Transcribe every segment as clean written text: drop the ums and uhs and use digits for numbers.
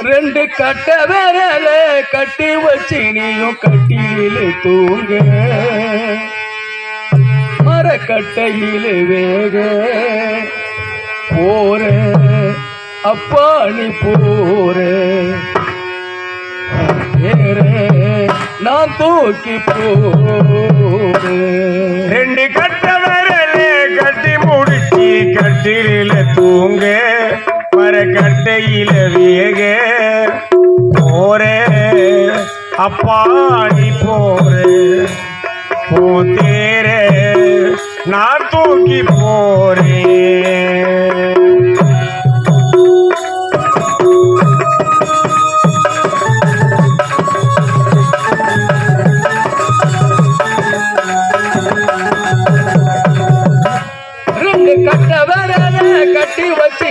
ரெண்டு கட்ட விரல கட்டி வச்சு நீயும் கட்டியில தூங்க மரக்கட்டையில வேக போற அப்பா நீ போற நான் தூக்கி போறேன். ரெண்டு கட்ட விரல கட்டி முடிச்சு கட்டில தூங்க மரக்கட்டையில வேக போற அப்பா நீ போற போத்தேர நான் தூக்கி போறேன். கட்ட வரல கட்டி வச்சு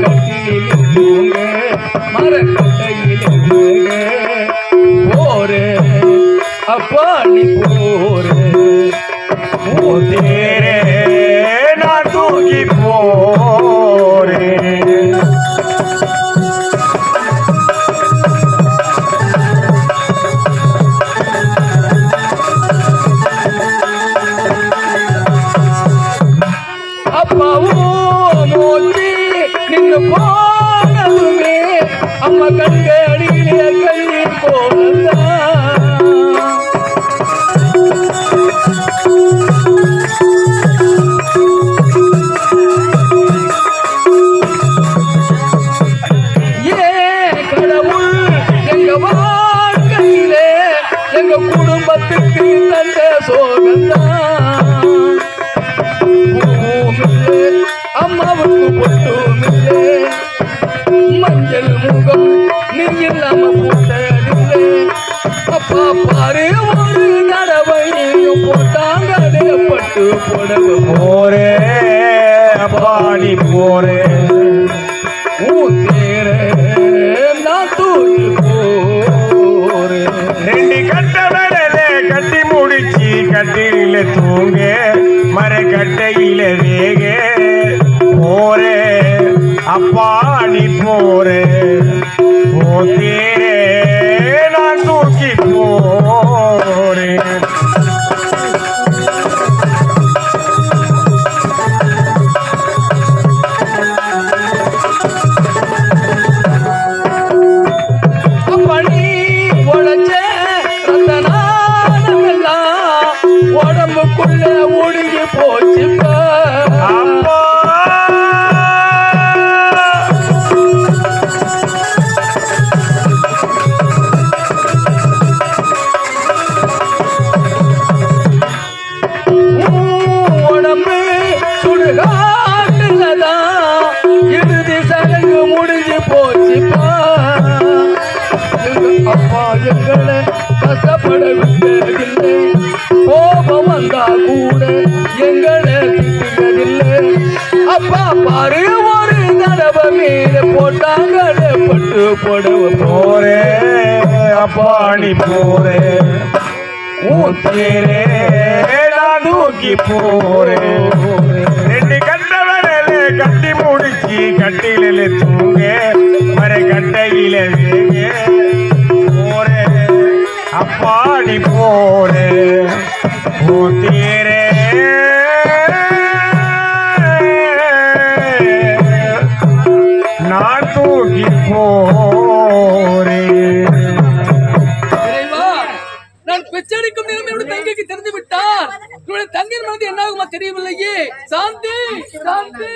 கட்டியில தூங்க மரக்கட்டையில போற அப்பா நீ போற போத்தேர நான் தூக்கி போறேன். போனதுமே அம்மா கண்களிலே கண்ணீர் போனதான் ஏன் கடவுள் எங்க வாழ்க்கையிலே எங்க குடும்பத்துக்கு தந்த சோகந்தான் அம்மாவுக்கு பொட்டுமில்லை மஞ்சள் முகம் நீ இல்லாம போட்டதில்லை அப்பா பாரு ஒரு தடவையும் போட்டாங்க பட்டு புடவை போறே அப்பா நீ போறே ஊத்தேர நான் தூக்கி போறேன். ரெண்டு கட்ட விரல கட்டி முடிச்சு கட்டில தூங்க மரக்கட்டையில வேக போறே அப்பா நீ போறே போத்தேரே நான் தூக்கி போறேன். அப்படி உழைச்ச ரத்தனானமெல்லாம் உடம்புக்குள்ள ஒடுங்கி போச்சுப்பா அப்பா உடம்பு சுடுகாட்டுலதான் இறுதி சடங்கு முடிஞ்சு போச்சுப்பா அப்பா எங்களை கஷ்டப்பட விட்டதில்லை கோபம் வந்தா கூட எங்களை திட்டதில்லை அப்பா பாரு ஒரு தடவை மேல போட்டாங்க பட்டு புடவை போறே அப்பா நீ போறே ஊத்தேரே நான் தூக்கி போறேன். ரெண்டு கட்ட விரல கட்டி முடிச்சு கட்டில தூங்க மரக்கட்டையில வேக போறே அப்பா நீ போறே ஊத்தேரே நான் தூக்கி போறேன். நான் பெற்றெடுக்கும் நேரம் என்னுடைய தங்கைக்கு தெரிந்து விட்டார். என்னுடைய தங்கையின் மனது என்னாகுமா தெரியவில்லையே. சாந்தி சாந்தி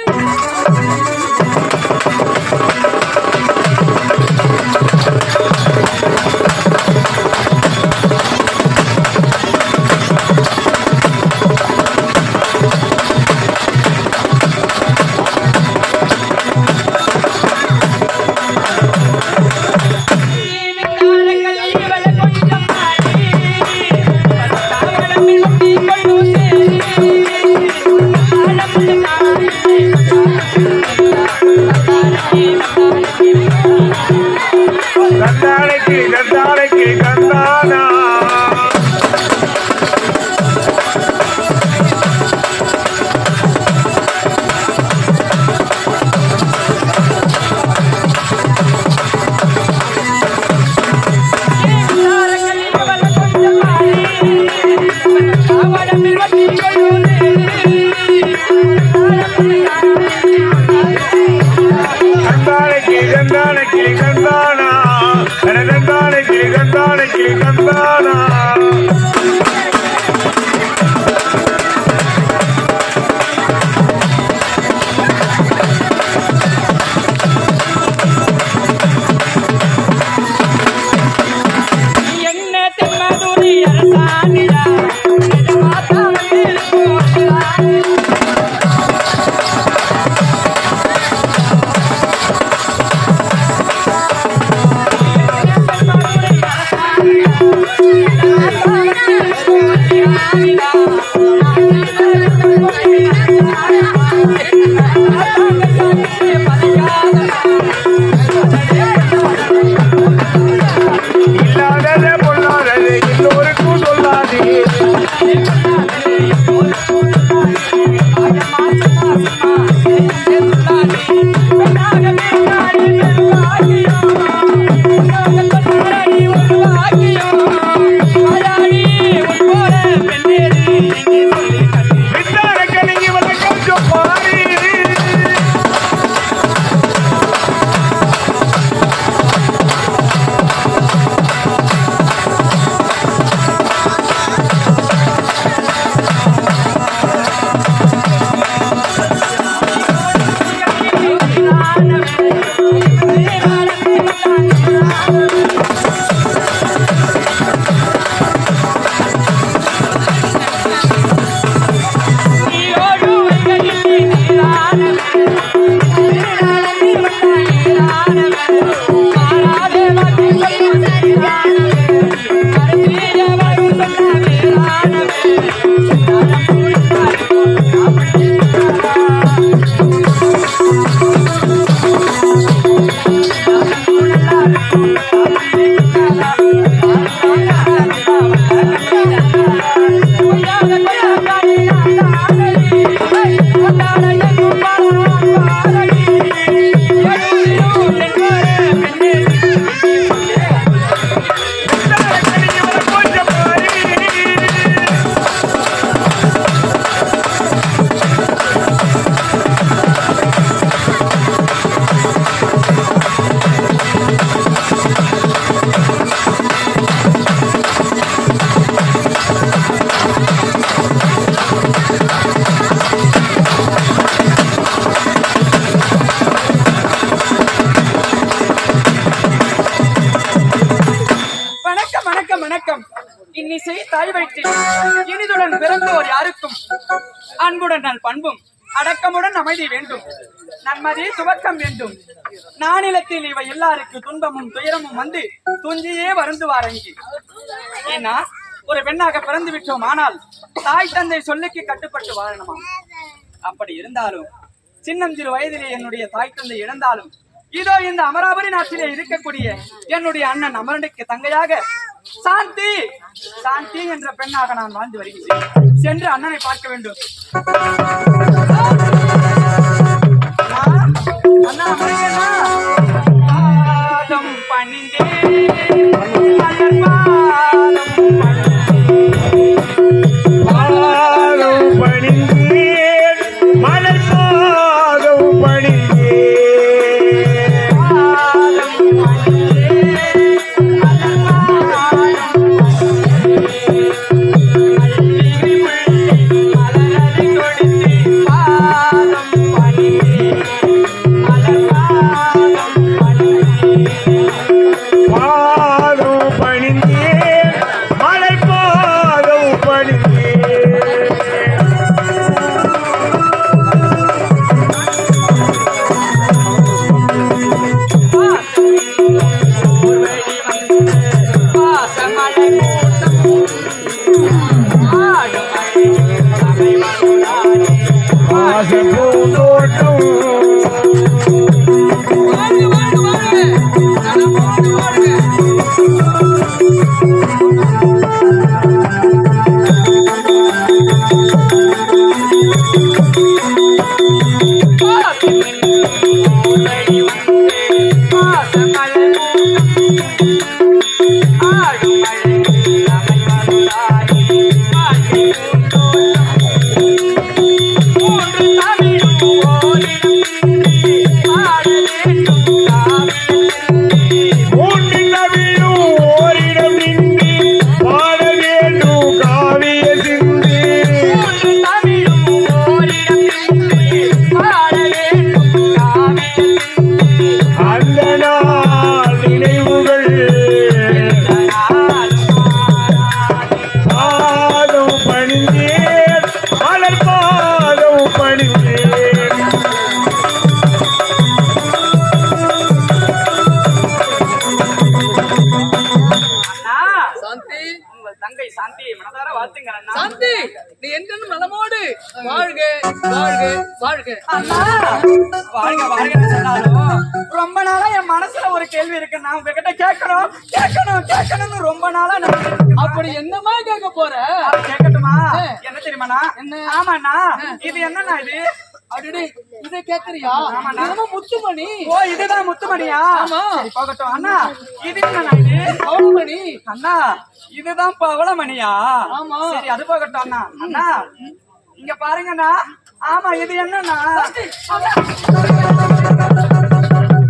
Thank you. தந்தான கிளி தந்தானா தந்தான கிளி தந்தானா இன்னிசை தாய் வயிற்றில் இனிதுடன் பிறந்தோர் யாருக்கும் அன்புடன் நல் பண்பும் அடக்கமுடன் அமைதி வேண்டும், நன்மதி துவக்கம் வேண்டும். நானிலத்தில் இவை எல்லாருக்கு துன்பமும் துயரமும் வந்து துஞ்சியே வருந்துவாரங்கி. ஏன்னா ஒரு பெண்ணாக பிறந்து விட்டோம், ஆனால் தாய் தந்தை சொல்லுக்கு கட்டுப்பட்டு வாழணுமா? அப்படி இருந்தாலும் சின்னஞ்சிறு வயதிலே என்னுடைய தாய் தந்தை இழந்தாலும் இதோ இந்த அமராவதி நாட்டிலே இருக்கக்கூடிய என்னுடைய அண்ணன் அமரனுக்கு தங்கையாக சாந்தி சாந்தி என்ற பெண்ணாக நான் வாழ்ந்து வருகிறேன். சென்று அண்ணனை பார்க்க வேண்டும். அண்ணா பணிந்தே சாந்தி நீ என்றும் நலமோடு வாழ்க வாழ்க வாழ்க. அண்ணா வாழ்க வாழ்கன்னு சொன்னாலும் ரொம்ப நாளா என் மனசுல ஒரு கேள்வி இருக்கு. நான் உங்ககிட்ட கேட்கணும்னு ரொம்ப நாளா நினைச்சிட்டு இருக்கேன். அப்படி என்னமா கேட்க போற? அது கேட்கட்டுமா? என்ன தெரியுமாண்ணா? என்ன? ஆமாண்ணா, இது என்னண்ணா இது? அடடே இதை கேக்குறியா? என்னமோ முத்துமணி. ஓ இதுதான் முத்துமணியா? ஆமா. சரி போகட்டும். அண்ணா இது என்னண்ணா இது? பவுனமணி. அண்ணா இதுதான் பவளமணியா? ஆமா. சரி அது போகட்டும் அண்ணா. அண்ணா இங்க பாருங்கண்ணா. ஆமா இது என்னண்ணா?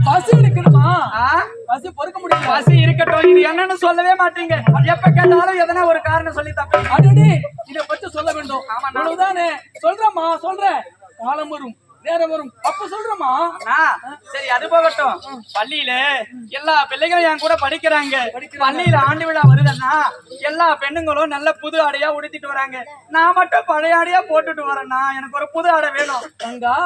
பசி இருக்குமா? ஆ? பசி பொறுக்க முடியல. பசி இருக்கட்டும், இது என்னன்னு சொல்லவே மாட்டீங்க. எப்ப கேட்டாலும் எதனா ஒரு காரணம் சொல்லி தப்பீங்க. அடடே இத பத்தி சொல்ல வேண்டும். அவ்வளவுதானே. சொல்றேம்மா சொல்றேன். காலம் வரும் நேரம் வரும் அப்ப சொல்றேம்மா. அண்ணா சரி அது போகட்டும். பள்ளியில எல்லா பிள்ளைகளும் என் கூட படிக்கிறாங்க. பள்ளியில ஆண்டு விழா வருதுன்னா எல்லா பெண்ணுங்களும் நல்ல புது ஆடையா உடுத்திட்டு வராங்க. நான் மட்டும் பழைய ஆடையா போட்டுட்டு வரேன்னா எனக்கு ஒரு புது ஆடை வேணும். தங்கா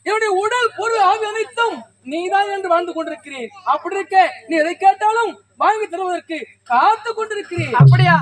என்னுடைய உடல் பொருள் ஆவி அனைத்தும் நீதான் என்று வாழ்ந்து கொண்டிருக்கிறேன். அப்படி இருக்க நீ எதை கேட்டாலும் வாங்கி தருவதற்கு காத்து கொண்டிருக்கிறேன். அப்படியா?